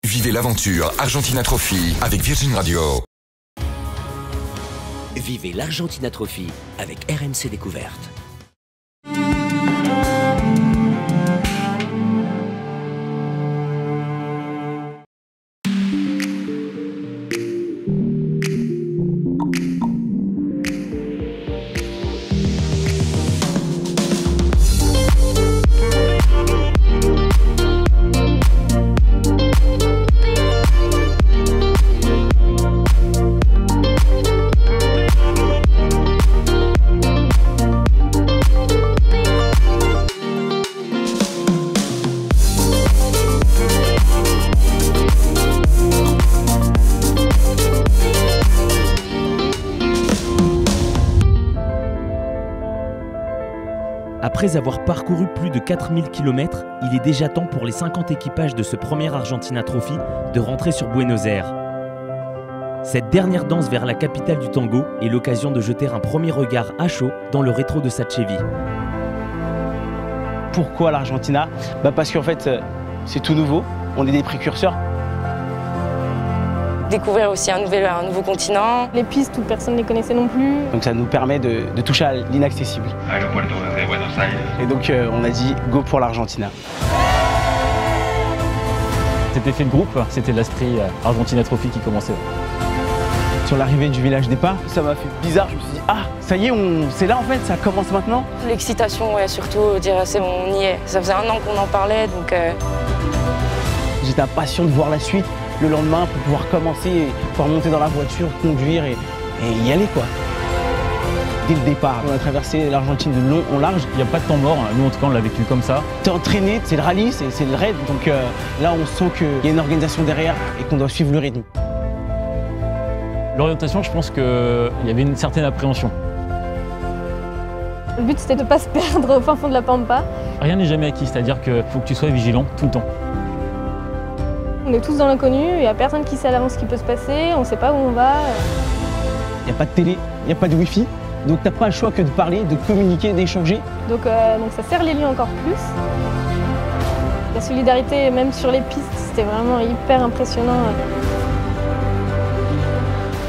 Vivez l'aventure Argentina Trophy avec Virgin Radio. Vivez l'Argentina Trophy avec RMC Découverte. Après avoir parcouru plus de 4000 km, il est déjà temps pour les 50 équipages de ce premier Argentina Trophy de rentrer sur Buenos Aires. Cette dernière danse vers la capitale du tango est l'occasion de jeter un premier regard à chaud dans le rétro de sa Chevy. Pourquoi l'Argentina ? Parce qu'en fait, c'est tout nouveau, on est des précurseurs. Découvrir aussi un nouveau continent. Les pistes où personne ne les connaissait non plus. Donc ça nous permet de toucher à l'inaccessible. Aéropuerto de Buenos Aires. Et donc on a dit go pour l'Argentina. Cet effet de groupe, c'était l'esprit Argentina Trophy qui commençait. Sur l'arrivée du village départ, ça m'a fait bizarre, je me suis dit ah ça y est, c'est là en fait, ça commence maintenant. L'excitation, ouais, surtout dire c'est bon, on y est. Ça faisait 1 an qu'on en parlait, donc... J'étais impatient de voir la suite le lendemain pour pouvoir commencer, pouvoir monter dans la voiture, conduire et y aller quoi. Dès le départ, on a traversé l'Argentine de long en large. Il n'y a pas de temps mort, nous en tout cas on l'a vécu comme ça. T'es entraîné, c'est le rallye, c'est le raid, donc là on sent qu'il y a une organisation derrière et qu'on doit suivre le rythme. L'orientation, je pense qu'il y avait une certaine appréhension. Le but c'était de ne pas se perdre au fin fond de la Pampa. Rien n'est jamais acquis, c'est-à-dire qu'il faut que tu sois vigilant tout le temps. On est tous dans l'inconnu, il n'y a personne qui sait à l'avance ce qui peut se passer, on ne sait pas où on va. Il n'y a pas de télé, il n'y a pas de wifi, donc tu n'as pas le choix que de parler, de communiquer, d'échanger. Donc ça serre les liens encore plus. La solidarité, même sur les pistes, c'était vraiment hyper impressionnant.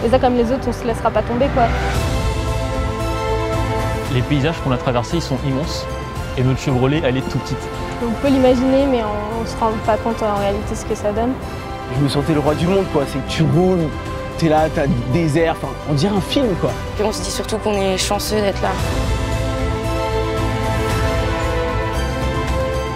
Les uns comme les autres, on ne se laissera pas tomber quoi. Les paysages qu'on a traversés, ils sont immenses et notre Chevrolet, elle est tout petite. On peut l'imaginer, mais on ne se rend pas compte en réalité ce que ça donne. Je me sentais le roi du monde, quoi. C'est que tu roules, t'es là, t'as du désert, enfin, on dirait un film, quoi. Et on se dit surtout qu'on est chanceux d'être là.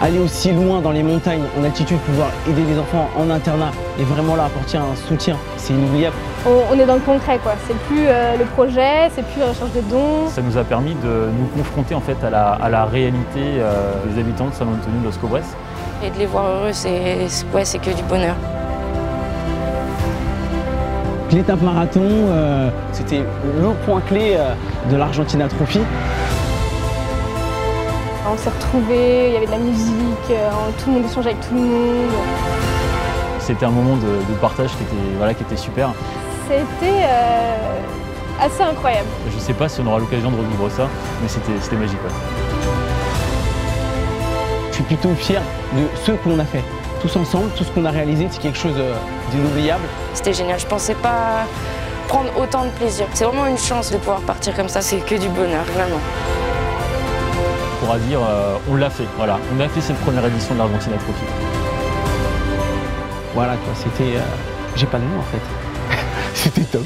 Aller aussi loin dans les montagnes, en altitude, pouvoir aider les enfants en internat et vraiment leur apporter un soutien, c'est inoubliable. On est dans le concret, quoi. C'est plus le projet, c'est plus la recherche de dons. Ça nous a permis de nous confronter en fait à la réalité des habitants de San Antonio dos Cobres. Et de les voir heureux, c'est que du bonheur. L'étape marathon, c'était le point clé de l'Argentina Trophy. On s'est retrouvés, il y avait de la musique, tout le monde échangeait avec tout le monde. C'était un moment de partage qui était super. C'était assez incroyable. Je ne sais pas si on aura l'occasion de revivre ça, mais c'était magique. Ouais. Je suis plutôt fier de ce qu'on a fait. Tous ensemble, tout ce qu'on a réalisé, c'est quelque chose d'inoubliable. C'était génial, je ne pensais pas prendre autant de plaisir. C'est vraiment une chance de pouvoir partir comme ça, c'est que du bonheur, vraiment. On pourra dire, on l'a fait, voilà. On a fait cette première édition de l'Argentina Trophy. Voilà quoi, c'était... j'ai pas de mots en fait. C'était top.